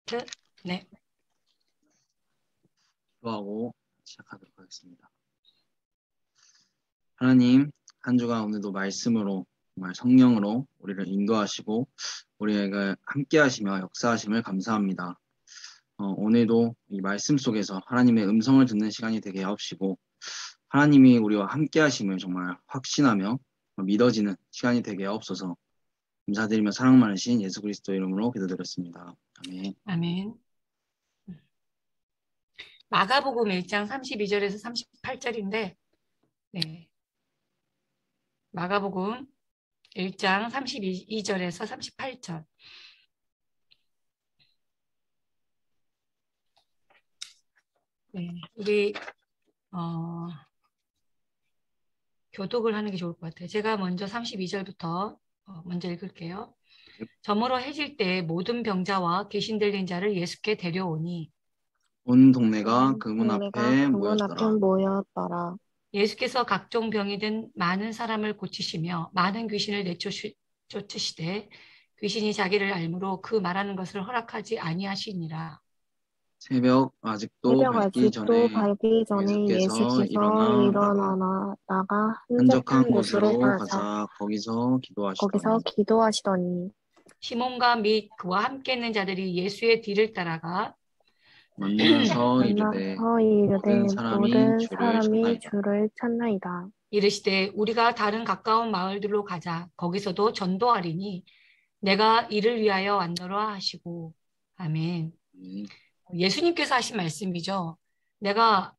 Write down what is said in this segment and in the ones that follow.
스타트. 네. 기도하고 시작하도록 하겠습니다. 하나님, 한 주간 오늘도 말씀으로 정말 성령으로 우리를 인도하시고 우리에게 함께 하시며 역사하심을 감사합니다. 오늘도 이 말씀 속에서 하나님의 음성을 듣는 시간이 되게 하옵시고 하나님이 우리와 함께 하심을 정말 확신하며 믿어지는 시간이 되게 하옵소서. 감사드리며 사랑 많으신 예수 그리스도 이름으로 기도드렸습니다. 아멘. 아멘. 마가복음 1장 32절에서 38절인데 네. 마가복음 1장 32절에서 38절. 네. 우리 교독을 하는 게 좋을 것 같아요. 제가 먼저 32절부터 먼저 읽을게요. 저물어 해질 때 모든 병자와 귀신 들린 자를 예수께 데려오니 온 동네가 그 문 앞에 모였더라. 예수께서 각종 병이 든 많은 사람을 고치시며 많은 귀신을 내쫓으시되 귀신이 자기를 알므로 그 말하는 것을 허락하지 아니하시니라. 새벽 아직도 밝기 전에 예수께서 일어나 나가 한적한 곳으로 가사 거기서 기도하시더니 시몬과 및 그와 함께 있는 자들이 예수의 뒤를 따라가 만나서 이르되 모든 사람이 주를 찾나이다. 이르시되 우리가 다른 가까운 마을들로 가자. 거기서도 전도하리니 내가 이를 위하여 왔노라 하시고. 아멘. 예수님께서 하신 말씀이죠. 내가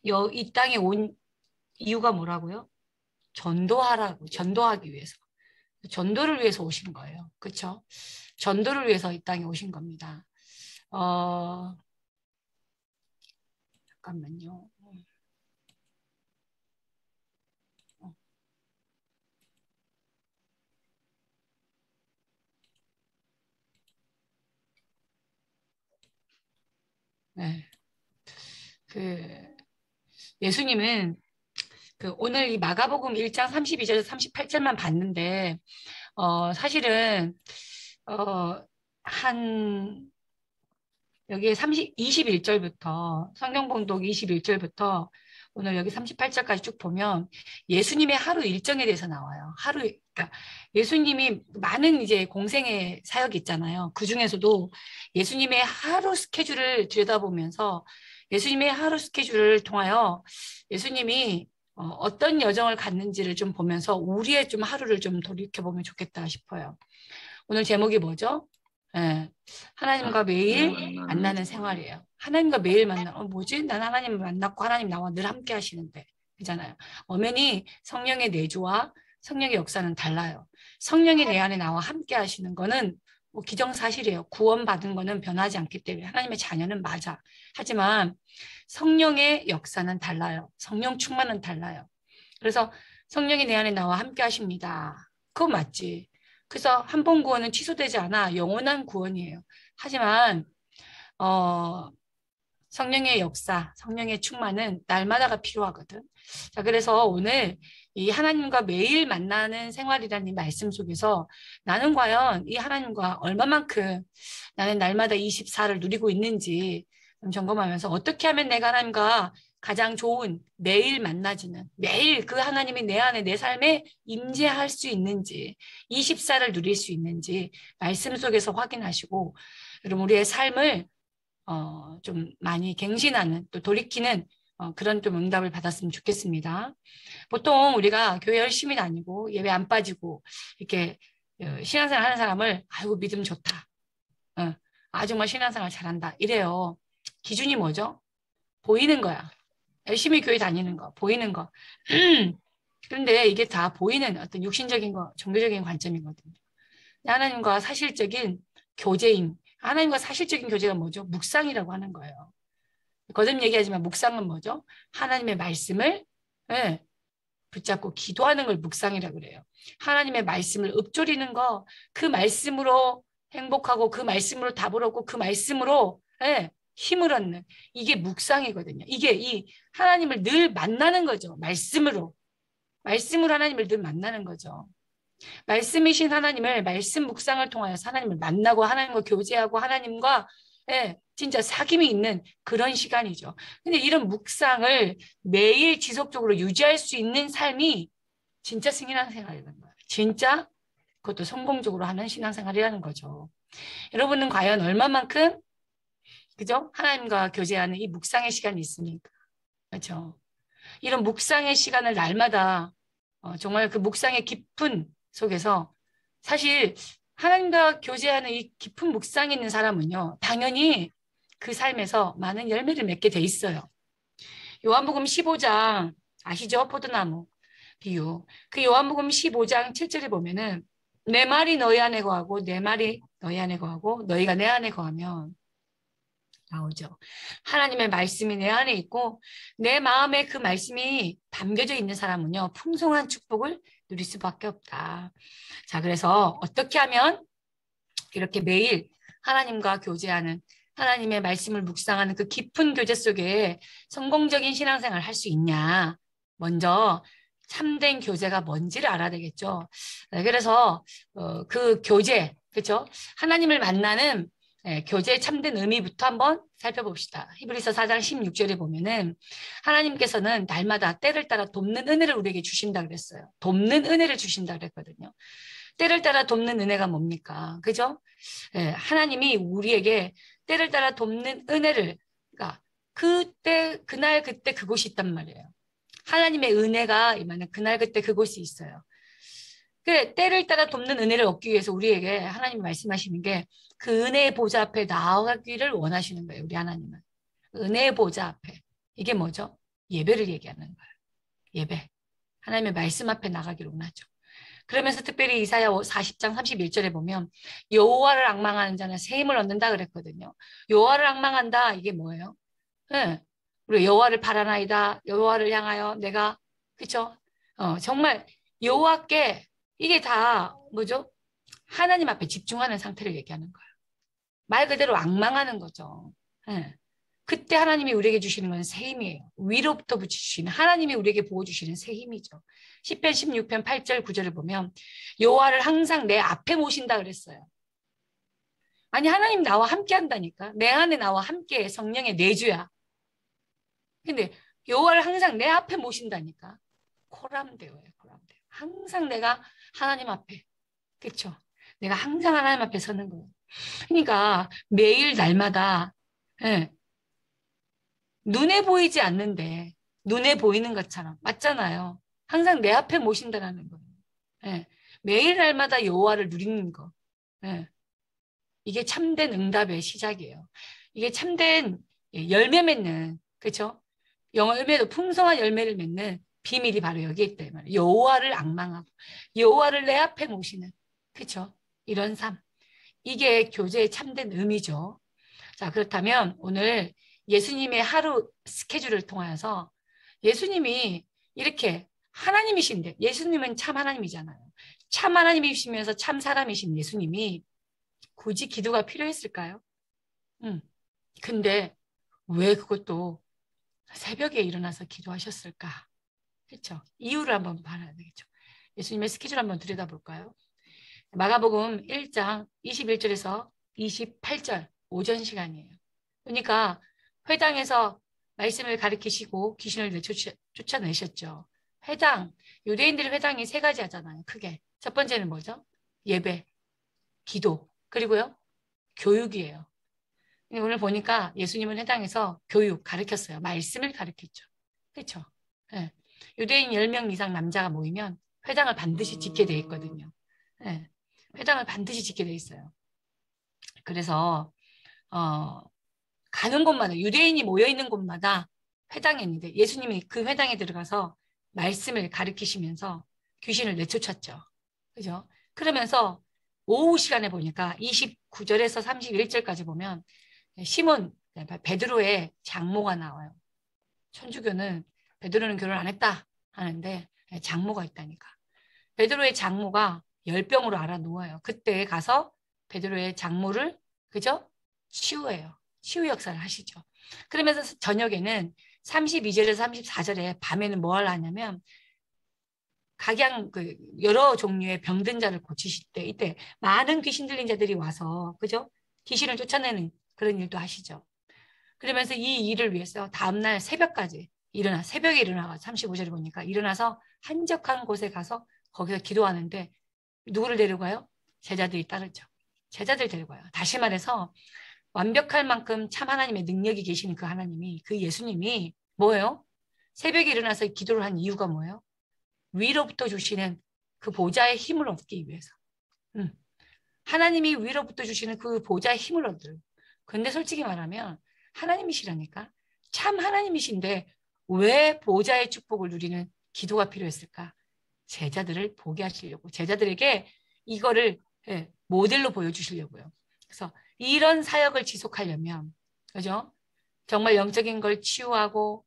이 땅에 온 이유가 뭐라고요? 전도하기 위해서. 전도를 위해서 오신 거예요. 그렇죠? 전도를 위해서 이 땅에 오신 겁니다. 잠깐만요. 네. 예수님은 오늘 이 마가복음 1장 32절에서 38절만 봤는데 사실은 여기에 21절부터 성경 봉독 21절부터 오늘 여기 38절까지 쭉 보면 예수님의 하루 일정에 대해서 나와요. 그러니까 예수님이 많은 이제 공생의 사역이 있잖아요. 그 중에서도 예수님의 하루 스케줄을 들여다보면서 예수님의 하루 스케줄을 통하여 예수님이 어떤 여정을 갔는지를 좀 보면서 우리의 좀 하루를 좀 돌이켜보면 좋겠다 싶어요. 오늘 제목이 뭐죠? 네. 하나님과 매일 만나는 생활이에요. 하나님과 매일 뭐지? 난 하나님을 만났고 하나님 나와 늘 함께 하시는데. 그잖아요. 엄연히 성령의 내주와 성령의 역사는 달라요. 성령이 내 안에 나와 함께 하시는 거는 뭐 기정사실이에요. 구원받은 거는 변하지 않기 때문에 하나님의 자녀는 맞아. 하지만 성령의 역사는 달라요. 성령 충만은 달라요. 그래서 성령이 내 안에 나와 함께 하십니다. 그거 맞지. 그래서 한 번 구원은 취소되지 않아 영원한 구원이에요. 하지만 성령의 역사, 성령의 충만은 날마다가 필요하거든. 자, 그래서 오늘 이 하나님과 매일 만나는 생활이라는 이 말씀 속에서 나는 과연 이 하나님과 얼마만큼 나는 날마다 24를 누리고 있는지 점검하면서 어떻게 하면 내가 하나님과 가장 좋은 매일 만나지는 매일 그 하나님이 내 안에 내 삶에 임재할 수 있는지 24를 누릴 수 있는지 말씀 속에서 확인하시고 여러분 우리의 삶을 좀 많이 갱신하는 또 돌이키는 그런 좀 응답을 받았으면 좋겠습니다. 보통 우리가 교회 열심히 다니고 예배 안 빠지고 이렇게 신앙생활 하는 사람을 아이고 믿음 좋다. 정말 신앙생활 잘한다. 이래요. 기준이 뭐죠? 보이는 거야. 열심히 교회 다니는 거, 보이는 거. 그런데 이게 다 보이는 어떤 육신적인 거, 종교적인 관점이거든요. 하나님과 사실적인 교제인, 하나님과 사실적인 교제가 뭐죠? 묵상이라고 하는 거예요. 거듭 얘기하지만 묵상은 뭐죠? 하나님의 말씀을 붙잡고 기도하는 걸 묵상이라고 그래요. 하나님의 말씀을 읊조리는 거, 그 말씀으로 행복하고 그 말씀으로 답을 얻고 그 말씀으로 힘을 얻는 이게 묵상이거든요. 이게 이 하나님을 늘 만나는 거죠. 말씀으로 하나님을 늘 만나는 거죠. 말씀이신 하나님을 말씀 묵상을 통하여서 하나님을 만나고 하나님과 교제하고 하나님과 예, 진짜 사귐이 있는 그런 시간이죠. 근데 이런 묵상을 매일 지속적으로 유지할 수 있는 삶이 진짜 신앙생활이라는 거예요. 진짜 그것도 성공적으로 하는 신앙생활이라는 거죠. 여러분은 과연 얼마만큼 그죠? 하나님과 교제하는 이 묵상의 시간이 있습니까? 그렇죠? 이런 묵상의 시간을 날마다 정말 그 묵상의 깊은 속에서 사실 하나님과 교제하는 이 깊은 묵상이 있는 사람은요, 당연히 그 삶에서 많은 열매를 맺게 돼 있어요. 요한복음 15장 아시죠? 포도나무 비유. 그 요한복음 15장 7절에 보면은 내 말이 너희 안에 거하고 내 말이 너희 안에 거하고 너희가 내 안에 거하면 나오죠. 하나님의 말씀이 내 안에 있고 내 마음에 그 말씀이 담겨져 있는 사람은요, 풍성한 축복을 누릴 수밖에 없다. 자, 그래서 어떻게 하면 이렇게 매일 하나님과 교제하는 하나님의 말씀을 묵상하는 그 깊은 교제 속에 성공적인 신앙생활을 할 수 있냐? 먼저 참된 교제가 뭔지를 알아야 되겠죠. 그래서 그 교제, 그렇죠? 하나님을 만나는 교제의 참된 의미부터 한번 살펴봅시다. 히브리서 4장 16절에 보면은 하나님께서는 날마다 때를 따라 돕는 은혜를 우리에게 주신다 그랬어요. 돕는 은혜를 주신다 그랬거든요. 때를 따라 돕는 은혜가 뭡니까? 그죠? 하나님이 우리에게 때를 따라 돕는 은혜를, 그러니까 그때, 그날, 그때 그곳이 있단 말이에요. 하나님의 은혜가 임하는 그날, 그때 그곳이 있어요. 그 때를 따라 돕는 은혜를 얻기 위해서 우리에게 하나님이 말씀하시는 게 그 은혜의 보좌 앞에 나아가기를 원하시는 거예요. 우리 하나님은. 은혜의 보좌 앞에. 이게 뭐죠? 예배를 얘기하는 거예요. 예배. 하나님의 말씀 앞에 나가기를 원하죠. 그러면서 특별히 이사야 40장 31절에 보면 여호와를 앙망하는 자는 새 힘을 얻는다 그랬거든요. 여호와를 앙망한다. 이게 뭐예요? 네. 우리 여호와를 바라나이다. 여호와를 향하여 내가 그렇죠? 정말 여호와께 이게 다 뭐죠? 하나님 앞에 집중하는 상태를 얘기하는 거예요. 말 그대로 앙망하는 거죠. 네. 그때 하나님이 우리에게 주시는 건 새 힘이에요. 위로부터 주시는 하나님이 우리에게 부어주시는 새 힘이죠. 시편 16편 8절 9절을 보면 여호와를 항상 내 앞에 모신다 그랬어요. 아니 하나님 나와 함께 한다니까. 내 안에 나와 함께 성령의 내주야. 근데 여호와를 항상 내 앞에 모신다니까. 코람데오예요. 코람데오. 항상 내가 하나님 앞에. 그렇죠? 내가 항상 하나님 앞에 서는 거예요. 그러니까 매일 날마다 예, 눈에 보이지 않는데 눈에 보이는 것처럼 맞잖아요. 항상 내 앞에 모신다라는 거예요. 예, 매일 날마다 여호와를 누리는 거. 예, 이게 참된 응답의 시작이에요. 이게 참된 열매 맺는 그렇죠? 열매도 풍성한 열매를 맺는 비밀이 바로 여기에 있다 말이에요. 여호와를 앙망하고 여호와를 내 앞에 모시는 그렇죠? 이런 삶. 이게 교제의 참된 의미죠. 자, 그렇다면 오늘 예수님의 하루 스케줄을 통하여서 예수님이 이렇게 하나님이신데 예수님은 참 하나님이잖아요. 참 하나님이시면서 참 사람이신 예수님이 굳이 기도가 필요했을까요? 근데 왜 그것도 새벽에 일어나서 기도하셨을까? 그렇죠? 이유를 한번 봐야 되겠죠. 예수님의 스케줄 한번 들여다볼까요? 마가복음 1장 21절에서 28절 오전 시간이에요. 그러니까 회당에서 말씀을 가르치시고 귀신을 쫓아내셨죠. 회당, 유대인들의 회당이 세 가지 하잖아요. 크게. 첫 번째는 뭐죠? 예배, 기도, 그리고요. 교육이에요. 오늘 보니까 예수님은 회당에서 교육 가르쳤어요. 말씀을 가르쳤죠. 그렇죠? 네. 유대인 10명 이상 남자가 모이면 회당을 반드시 짓게 돼 있거든요. 네. 회당을 반드시 짓게 돼 있어요. 그래서 가는 곳마다 유대인이 모여 있는 곳마다 회당이 있는데 예수님이 그 회당에 들어가서 말씀을 가르치시면서 귀신을 내쫓았죠. 그죠? 그러면서 오후 시간에 보니까 29절에서 31절까지 보면 시몬 베드로의 장모가 나와요. 천주교는 베드로는 결혼 안 했다 하는데 장모가 있다니까. 베드로의 장모가 열병으로 알아 누워요. 그때 가서 베드로의 장모를 그죠? 치유해요. 치유 역사를 하시죠. 그러면서 저녁에는 32절에서 34절에 밤에는 뭐 하려 하냐면 각양 여러 종류의 병든 자를 고치실 때 이때 많은 귀신 들린 자들이 와서 그죠? 귀신을 쫓아내는 그런 일도 하시죠. 그러면서 이 일을 위해서 다음날 새벽까지 새벽에 일어나서 35절에 보니까 일어나서 한적한 곳에 가서 거기서 기도하는데 누구를 데려가요? 제자들이 따르죠. 제자들 데려가요. 다시 말해서 완벽할 만큼 참 하나님의 능력이 계시는 그 하나님이, 그 예수님이 뭐예요? 새벽에 일어나서 기도를 한 이유가 뭐예요? 위로부터 주시는 그 보좌의 힘을 얻기 위해서. 하나님이 위로부터 주시는 그 보좌의 힘을 얻으려. 근데 솔직히 말하면 하나님이시라니까. 참 하나님이신데 왜 보좌의 축복을 누리는 기도가 필요했을까? 제자들을 보게 하시려고. 제자들에게 이거를 모델로 보여주시려고요. 그래서 이런 사역을 지속하려면, 그죠? 정말 영적인 걸 치유하고,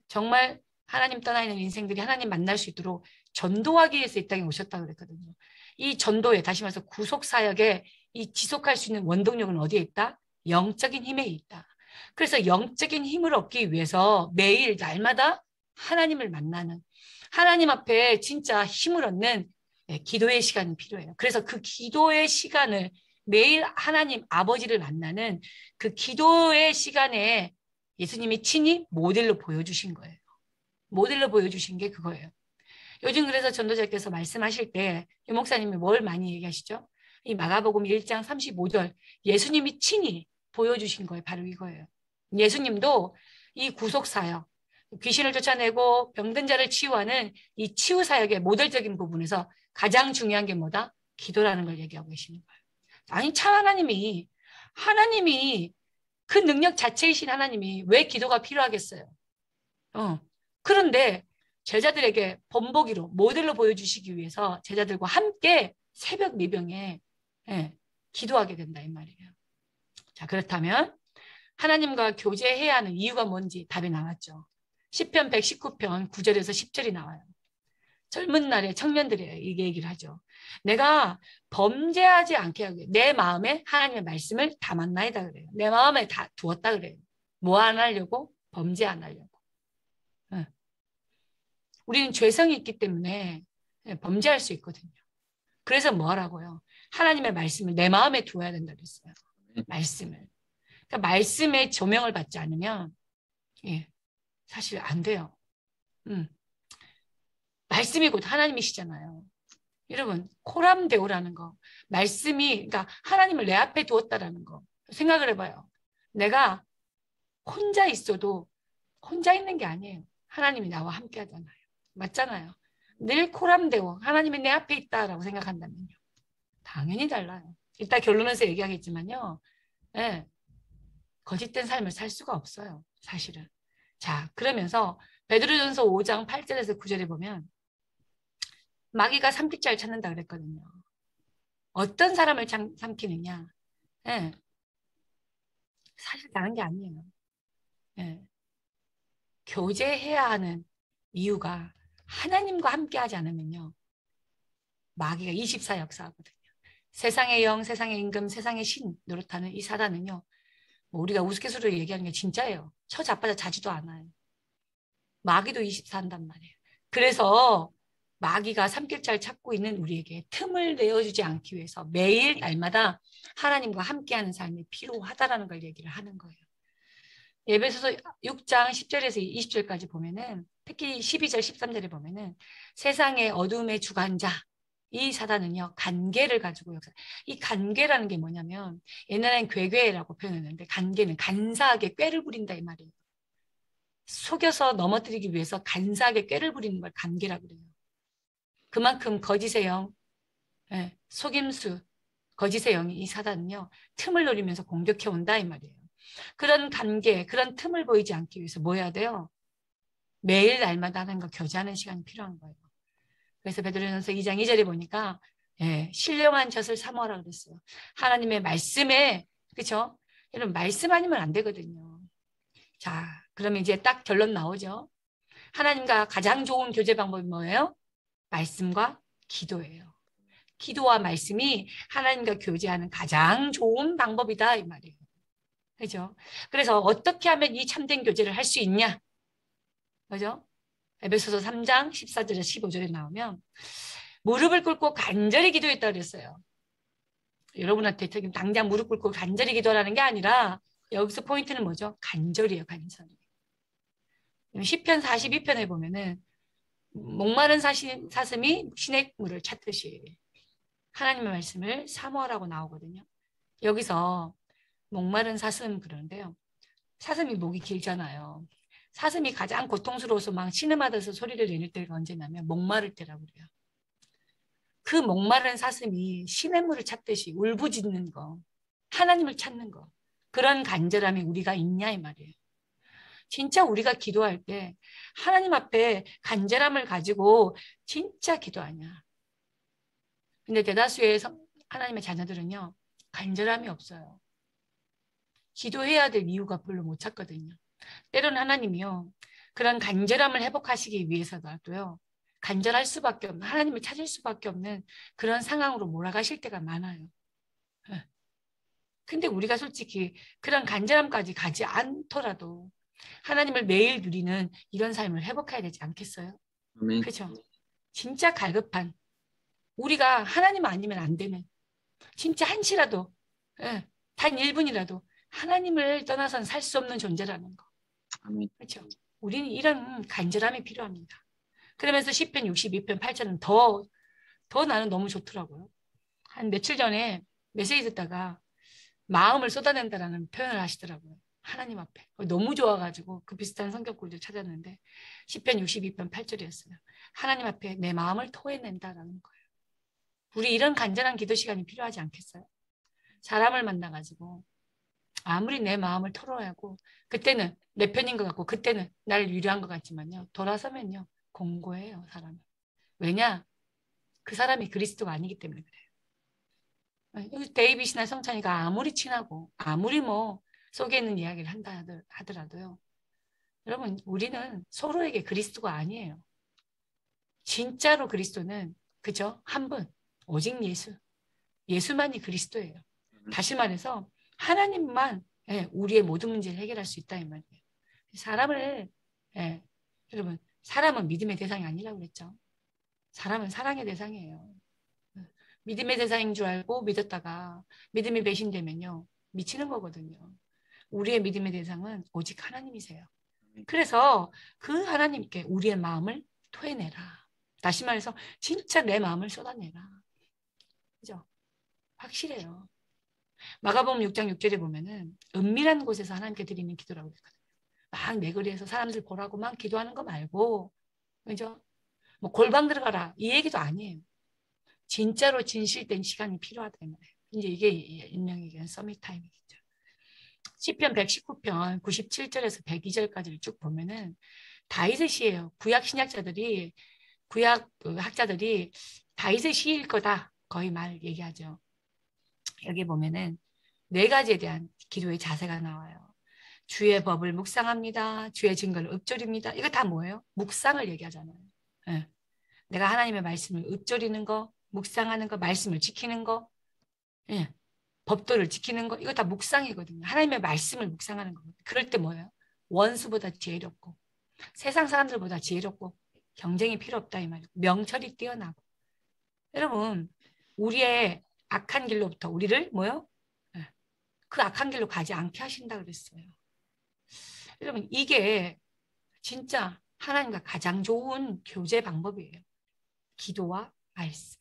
정말 하나님 떠나 있는 인생들이 하나님 만날 수 있도록 전도하기 위해서 이 땅에 오셨다고 그랬거든요. 이 전도에, 다시 말해서 구속사역에 이 지속할 수 있는 원동력은 어디에 있다? 영적인 힘에 있다. 그래서 영적인 힘을 얻기 위해서 매일 날마다 하나님을 만나는, 하나님 앞에 진짜 힘을 얻는 기도의 시간이 필요해요. 그래서 그 기도의 시간을 매일 하나님 아버지를 만나는 그 기도의 시간에 예수님이 친히 모델로 보여주신 거예요. 모델로 보여주신 게 그거예요. 요즘 그래서 전도자께서 말씀하실 때 이 목사님이 뭘 많이 얘기하시죠? 이 마가복음 1장 35절 예수님이 친히 보여주신 거예요. 바로 이거예요. 예수님도 이 구속사역, 귀신을 쫓아내고 병든 자를 치유하는 이 치유사역의 모델적인 부분에서 가장 중요한 게 뭐다? 기도라는 걸 얘기하고 계시는 거예요. 아니 참 하나님이 그 능력 자체이신 하나님이 왜 기도가 필요하겠어요? 그런데 제자들에게 본보기로 모델로 보여주시기 위해서 제자들과 함께 새벽 미병에 기도하게 된다 이 말이에요. 자, 그렇다면 하나님과 교제해야 하는 이유가 뭔지 답이 나왔죠. 시편 119편 9절에서 10절이 나와요. 젊은 날의 청년들이 이게 얘기를 하죠. 내가 범죄하지 않게 하기 내 마음에 하나님의 말씀을 담았나이다 그래요. 내 마음에 다 두었다 그래요. 뭐 안 하려고? 범죄 안 하려고. 우리는 죄성이 있기 때문에 범죄할 수 있거든요. 그래서 뭐 하라고요? 하나님의 말씀을 내 마음에 두어야 된다 그랬어요. 말씀을. 그러니까 말씀에 조명을 받지 않으면 사실 안 돼요. 말씀이 곧 하나님이시잖아요. 여러분 코람데오라는 거 말씀이 그러니까 하나님을 내 앞에 두었다라는 거 생각을 해봐요. 내가 혼자 있어도 혼자 있는 게 아니에요. 하나님이 나와 함께 하잖아요. 맞잖아요. 늘 코람데오 하나님이 내 앞에 있다라고 생각한다면요. 당연히 달라요. 이따 결론에서 얘기하겠지만요. 거짓된 삶을 살 수가 없어요. 사실은. 자, 그러면서 베드로전서 5장 8절에서 9절에 보면 마귀가 삼킬자를 찾는다 그랬거든요. 어떤 사람을 삼키느냐? 사실 다른 게 아니에요. 교제해야 하는 이유가 하나님과 함께 하지 않으면요. 마귀가 24 역사하거든요. 세상의 영, 세상의 임금, 세상의 신 노릇하는 이 사단은요. 뭐 우리가 우스갯소리로 얘기하는 게 진짜예요. 자빠져 자지도 않아요. 마귀도 24 한단 말이에요. 그래서 마귀가 삼킬자를 찾고 있는 우리에게 틈을 내어주지 않기 위해서 매일 날마다 하나님과 함께하는 삶이 필요하다라는 걸 얘기를 하는 거예요. 에베소서 6장 10절에서 20절까지 보면은 특히 12절 13절에 보면은 세상의 어둠의 주관자 이 사단은요 간계를 가지고 이 간계라는 게 뭐냐면 옛날엔 괴괴라고 표현했는데 간계는 간사하게 꾀를 부린다 이 말이에요. 속여서 넘어뜨리기 위해서 간사하게 꾀를 부리는 걸 간계라고 그래요. 그만큼 거짓의 영, 속임수, 거짓의 영이 이 사단은요 틈을 노리면서 공격해 온다 이 말이에요. 그런 관계, 그런 틈을 보이지 않기 위해서 뭐 해야 돼요? 매일 날마다 하나님과 교제하는 시간이 필요한 거예요. 그래서 베드로전서 2장 2절에 보니까 신령한 젖을 사모하라 그랬어요. 하나님의 말씀에 그렇죠? 여러분 말씀 아니면 안 되거든요. 자, 그러면 이제 딱 결론 나오죠. 하나님과 가장 좋은 교제 방법이 뭐예요? 말씀과 기도예요. 기도와 말씀이 하나님과 교제하는 가장 좋은 방법이다 이 말이에요. 그죠? 그래서 어떻게 하면 이 참된 교제를 할 수 있냐? 그죠? 에베소서 3장 14절에 15절에 나오면 무릎을 꿇고 간절히 기도했다 그랬어요. 여러분한테 지금 당장 무릎 꿇고 간절히 기도하라는 게 아니라 여기서 포인트는 뭐죠? 간절이에요, 간절. 시편 42편에 보면은 목마른 사슴이 시냇물을 찾듯이 하나님의 말씀을 사모하라고 나오거든요. 여기서 목마른 사슴 그러는데요. 사슴이 목이 길잖아요. 사슴이 가장 고통스러워서 막 신음하면서 소리를 내는 때가 언제냐면 목마를 때라고 그래요. 그 목마른 사슴이 시냇물을 찾듯이 울부짖는 거, 하나님을 찾는 거, 그런 간절함이 우리가 있냐 이 말이에요. 진짜 우리가 기도할 때 하나님 앞에 간절함을 가지고 진짜 기도하냐. 근데 대다수의 하나님의 자녀들은요, 간절함이 없어요. 기도해야 될 이유가 별로 못 찾거든요. 때로는 하나님이요, 그런 간절함을 회복하시기 위해서라도요, 간절할 수밖에 없는, 하나님을 찾을 수밖에 없는 그런 상황으로 몰아가실 때가 많아요. 근데 우리가 솔직히 그런 간절함까지 가지 않더라도 하나님을 매일 누리는 이런 삶을 회복해야 되지 않겠어요? 아멘. 그죠? 진짜 갈급한, 우리가 하나님 아니면 안 되는, 진짜 한시라도, 단 1분이라도 하나님을 떠나선 살 수 없는 존재라는 거. 아멘. 그렇죠? 우리는 이런 간절함이 필요합니다. 그러면서 시편 62편 8절은 더 나는 너무 좋더라고요. 한 며칠 전에 메시지 듣다가 마음을 쏟아낸다라는 표현을 하시더라고요. 하나님 앞에. 너무 좋아가지고 그 비슷한 성격구를 찾았는데 시편 62편 8절이었어요. 하나님 앞에 내 마음을 토해낸다라는 거예요. 우리 이런 간절한 기도 시간이 필요하지 않겠어요? 사람을 만나가지고 아무리 내 마음을 털어내고 그때는 내 편인 것 같고 그때는 나를 위로한 것 같지만요. 돌아서면요. 공고해요. 사람은. 왜냐? 그 사람이 그리스도가 아니기 때문에 그래요. 데이빗이나 성찬이가 아무리 친하고 아무리 뭐 속에 있는 이야기를 한다 하더라도요. 여러분 우리는 서로에게 그리스도가 아니에요. 진짜로 그리스도는 그죠? 한 분. 오직 예수. 예수만이 그리스도예요. 다시 말해서 하나님만 우리의 모든 문제를 해결할 수 있다 이 말이에요. 사람을 여러분 사람은 믿음의 대상이 아니라고 그랬죠. 사람은 사랑의 대상이에요. 믿음의 대상인 줄 알고 믿었다가 믿음이 배신되면요. 미치는 거거든요. 우리의 믿음의 대상은 오직 하나님이세요. 그래서 그 하나님께 우리의 마음을 토해내라. 다시 말해서 진짜 내 마음을 쏟아내라. 그죠? 확실해요. 마가복음 6장 6절에 보면은 은밀한 곳에서 하나님께 드리는 기도라고 했거든요. 막 내거리에서 사람들 보라고 막 기도하는 거 말고, 그죠? 뭐 골방 들어가라 이 얘기도 아니에요. 진짜로 진실된 시간이 필요하다 이 말이에요. 이제 이게 일명 얘기하는 서밋 타임이겠죠. 시편 119편 97절에서 102절까지를 쭉 보면은 다윗의 시예요. 구약 신약자들이 구약 학자들이 다윗의 시일 거다 거의 말 얘기하죠. 여기 보면은 4가지에 대한 기도의 자세가 나와요. 주의 법을 묵상합니다. 주의 증거를 읊조립니다. 이거 다 뭐예요? 묵상을 얘기하잖아요. 네. 내가 하나님의 말씀을 읊조리는 거, 묵상하는 거, 말씀을 지키는 거, 네. 법도를 지키는 거, 이거 다 묵상이거든요. 하나님의 말씀을 묵상하는 거거든요. 그럴 때 뭐예요? 원수보다 지혜롭고, 세상 사람들보다 지혜롭고, 경쟁이 필요 없다 이 말이에요. 명철이 뛰어나고. 여러분, 우리의 악한 길로부터 우리를 뭐요? 그 악한 길로 가지 않게 하신다 그랬어요. 여러분, 이게 진짜 하나님과 가장 좋은 교제 방법이에요. 기도와 말씀.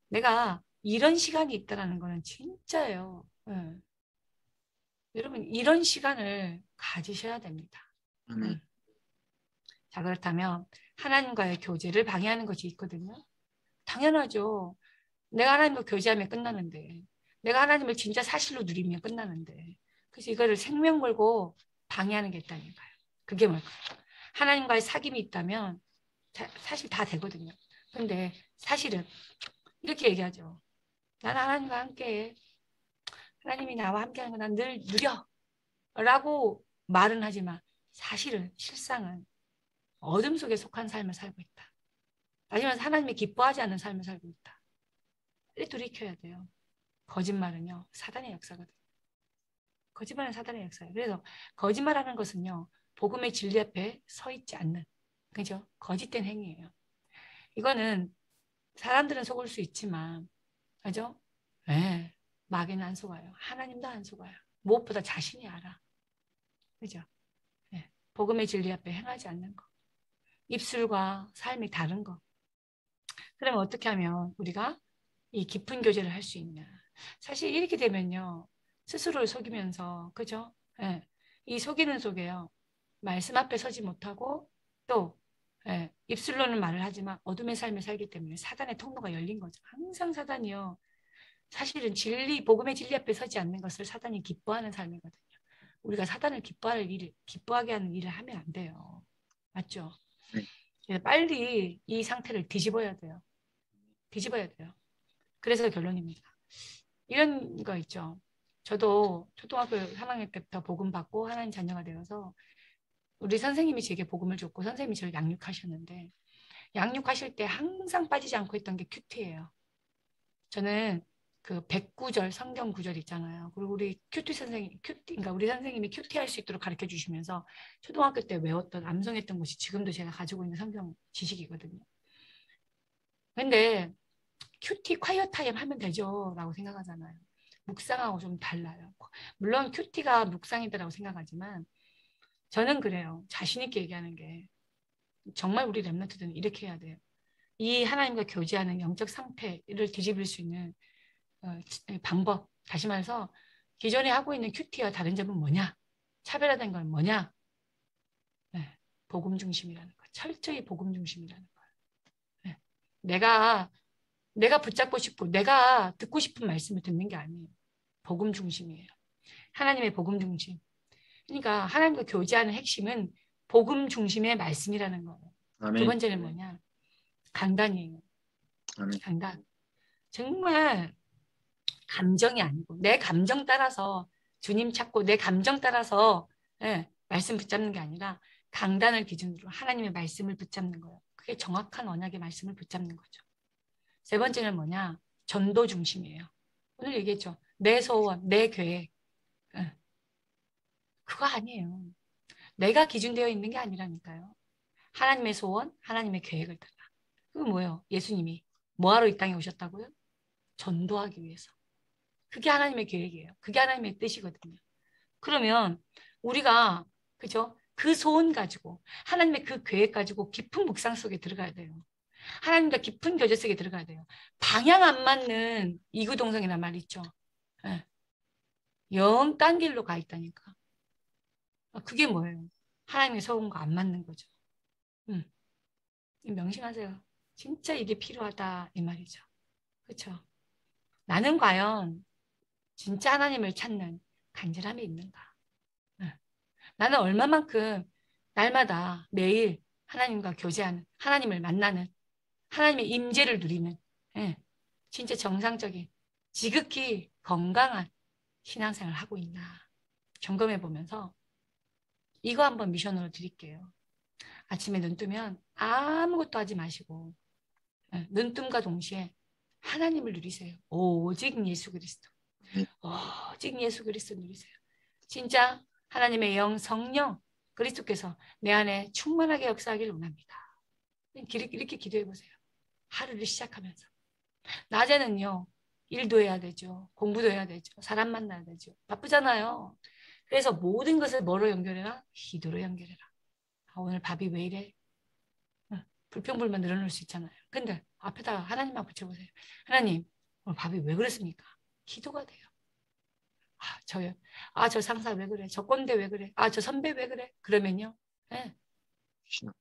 내가 이런 시간이 있다는 거는 진짜예요. 여러분, 이런 시간을 가지셔야 됩니다. 자, 그렇다면 하나님과의 교제를 방해하는 것이 있거든요. 당연하죠. 내가 하나님과 교제하면 끝나는데, 내가 하나님을 진짜 사실로 누리면 끝나는데, 그래서 이거를 생명 걸고 방해하는 게 있다니까요. 그게 뭘까요? 하나님과의 사귐이 있다면 사실 다 되거든요. 근데 사실은 이렇게 얘기하죠. 나는 하나님과 함께해. 하나님이 나와 함께하는 거 난 늘 누려. 라고 말은 하지만 사실은 실상은 어둠 속에 속한 삶을 살고 있다. 아니면 하나님이 기뻐하지 않는 삶을 살고 있다. 빨리 돌이켜야 돼요. 거짓말은요. 사단의 역사거든요. 거짓말은 사단의 역사예요. 그래서 거짓말하는 것은요, 복음의 진리 앞에 서 있지 않는, 그죠? 거짓된 행위예요. 이거는 사람들은 속을 수 있지만, 그죠? 네, 마귀는 안 속아요. 하나님도 안 속아요. 무엇보다 자신이 알아. 그죠? 네, 복음의 진리 앞에 행하지 않는 거. 입술과 삶이 다른 거. 그러면 어떻게 하면 우리가 이 깊은 교제를 할 수 있냐. 사실 이렇게 되면요. 스스로를 속이면서, 그죠? 예, 이 속이는 속에요. 말씀 앞에 서지 못하고 또 입술로는 말을 하지만 어둠의 삶을 살기 때문에 사단의 통로가 열린 거죠. 항상 사단이요. 사실은 진리, 복음의 진리 앞에 서지 않는 것을 사단이 기뻐하는 삶이거든요. 우리가 사단을 기뻐하게 하는 일을 하면 안 돼요. 맞죠? 네. 빨리 이 상태를 뒤집어야 돼요. 뒤집어야 돼요. 그래서 결론입니다. 이런 거 있죠. 저도 초등학교 3학년 때부터 복음 받고 하나님 자녀가 되어서 우리 선생님이 제게 복음을 줬고 선생님이 저를 양육하셨는데 양육하실 때 항상 빠지지 않고 했던 게 큐티예요. 저는 그 109절 성경 구절 있잖아요. 그리고 우리 그러니까 우리 선생님이 큐티 할 수 있도록 가르쳐 주시면서 초등학교 때 외웠던 암송했던 것이 지금도 제가 가지고 있는 성경 지식이거든요. 근데 큐티 콰이어 타임 하면 되죠 라고 생각하잖아요. 묵상하고 좀 달라요. 물론 큐티가 묵상이다라고 생각하지만 저는 그래요. 자신 있게 얘기하는 게 정말 우리 랩런트들은 이렇게 해야 돼요. 이 하나님과 교제하는 영적 상태를 뒤집을 수 있는 방법. 다시 말해서 기존에 하고 있는 큐티와 다른 점은 뭐냐? 차별화된 건 뭐냐? 네, 복음 중심이라는 거. 철저히 복음 중심이라는 거. 네. 내가 붙잡고 싶고 내가 듣고 싶은 말씀을 듣는 게 아니에요. 복음 중심이에요. 하나님의 복음 중심. 그러니까 하나님과 교제하는 핵심은 복음 중심의 말씀이라는 거예요. 두 아멘. 번째는 뭐냐? 강단이에요. 아멘. 강단. 정말 감정이 아니고 내 감정 따라서 주님 찾고 내 감정 따라서 말씀 붙잡는 게 아니라 강단을 기준으로 하나님의 말씀을 붙잡는 거예요. 그게 정확한 언약의 말씀을 붙잡는 거죠. 세 번째는 뭐냐? 전도 중심이에요. 오늘 얘기했죠. 내 소원, 내 계획. 예, 그거 아니에요. 내가 기준되어 있는 게 아니라니까요. 하나님의 소원, 하나님의 계획을 따라. 그게 뭐예요? 예수님이 뭐하러 이 땅에 오셨다고요? 전도하기 위해서. 그게 하나님의 계획이에요. 그게 하나님의 뜻이거든요. 그러면 우리가 그죠? 그 소원 가지고 하나님의 그 계획 가지고 깊은 묵상 속에 들어가야 돼요. 하나님과 깊은 교제 속에 들어가야 돼요. 방향 안 맞는 이구동성이란 말 있죠. 예. 영 딴 길로 가 있다니까. 그게 뭐예요? 하나님의 소원과 안 맞는 거죠. 음. 명심하세요. 진짜 이게 필요하다 이 말이죠. 그렇죠? 나는 과연 진짜 하나님을 찾는 간절함이 있는가? 예. 나는 얼마만큼 날마다 매일 하나님과 교제하는 하나님을 만나는 하나님의 임재를 누리는 예. 진짜 정상적인 지극히 건강한 신앙생활을 하고 있나 점검해 보면서 이거 한번 미션으로 드릴게요. 아침에 눈 뜨면 아무것도 하지 마시고 눈 뜸과 동시에 하나님을 누리세요. 오직 예수 그리스도. 아멘. 오직 예수 그리스도 누리세요. 진짜 하나님의 영 성령 그리스도께서 내 안에 충만하게 역사하길 원합니다. 이렇게 기도해 보세요. 하루를 시작하면서. 낮에는요. 일도 해야 되죠. 공부도 해야 되죠. 사람 만나야 되죠. 바쁘잖아요. 그래서 모든 것을 뭐로 연결해라? 기도로 연결해라. 오늘 밥이 왜 이래? 불평불만 늘어놓을 수 있잖아요. 근데 앞에다 하나님만 붙여보세요. 하나님, 오늘 밥이 왜 그랬습니까? 기도가 돼요. 저요. 저 상사 왜 그래? 저 꼰대 왜 그래? 저 선배 왜 그래? 그러면요. 예,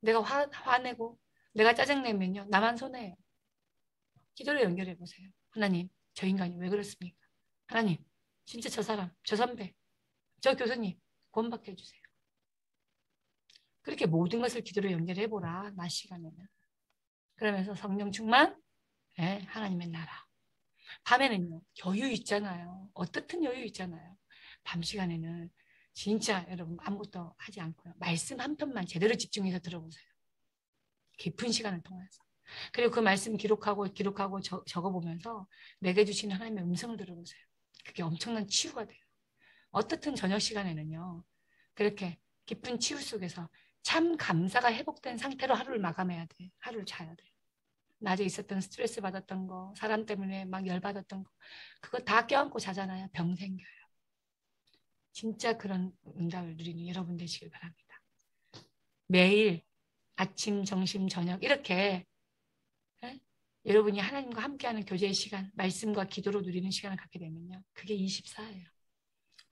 내가 화내고 내가 짜증내면요. 나만 손해요. 기도로 연결해 보세요. 하나님, 저 인간이 왜 그렇습니까? 하나님, 진짜 저 사람, 저 선배, 저 교수님 구원받게 해주세요. 그렇게 모든 것을 기도로 연결해 보라. 낮 시간에는. 그러면서 성령 충만, 하나님의 나라. 밤에는요, 여유 있잖아요. 어떻든 여유 있잖아요. 밤 시간에는 진짜 여러분 아무것도 하지 않고요. 말씀 한 편만 제대로 집중해서 들어보세요. 깊은 시간을 통해서. 그리고 그 말씀 기록하고 적어보면서 내게 주시는 하나님의 음성을 들어보세요. 그게 엄청난 치유가 돼요. 어떻든 저녁 시간에는요. 그렇게 깊은 치유 속에서 참 감사가 회복된 상태로 하루를 마감해야 돼. 하루를 자야 돼. 낮에 있었던 스트레스 받았던 거, 사람 때문에 막 열받았던 거, 그거 다 껴안고 자잖아요. 병 생겨요. 진짜 그런 응답을 누리는 여러분 되시길 바랍니다. 매일 아침, 점심, 저녁 이렇게 예? 여러분이 하나님과 함께하는 교제의 시간, 말씀과 기도로 누리는 시간을 갖게 되면요. 그게 24예요.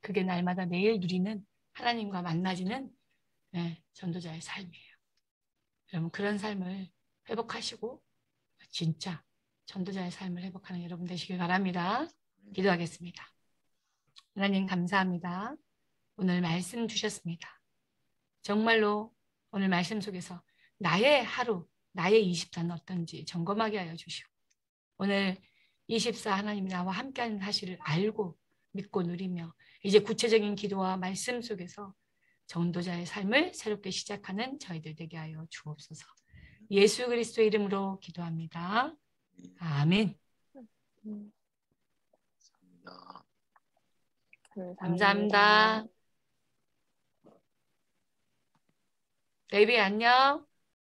그게 날마다 매일 누리는 하나님과 만나지는 예, 전도자의 삶이에요. 여러분 그런 삶을 회복하시고 진짜 전도자의 삶을 회복하는 여러분 되시길 바랍니다. 기도하겠습니다. 하나님 감사합니다. 오늘 말씀 주셨습니다. 정말로 오늘 말씀 속에서 나의 하루, 나의 24는 어떤지 점검하게 하여 주시고 오늘 24 하나님이 나와 함께하는 사실을 알고 믿고 누리며 이제 구체적인 기도와 말씀 속에서 전도자의 삶을 새롭게 시작하는 저희들 되게 하여 주옵소서. 예수 그리스도의 이름으로 기도합니다. 아멘. 음, 감사합니다. 감사합니다. 감사합니다. 데이비 안녕.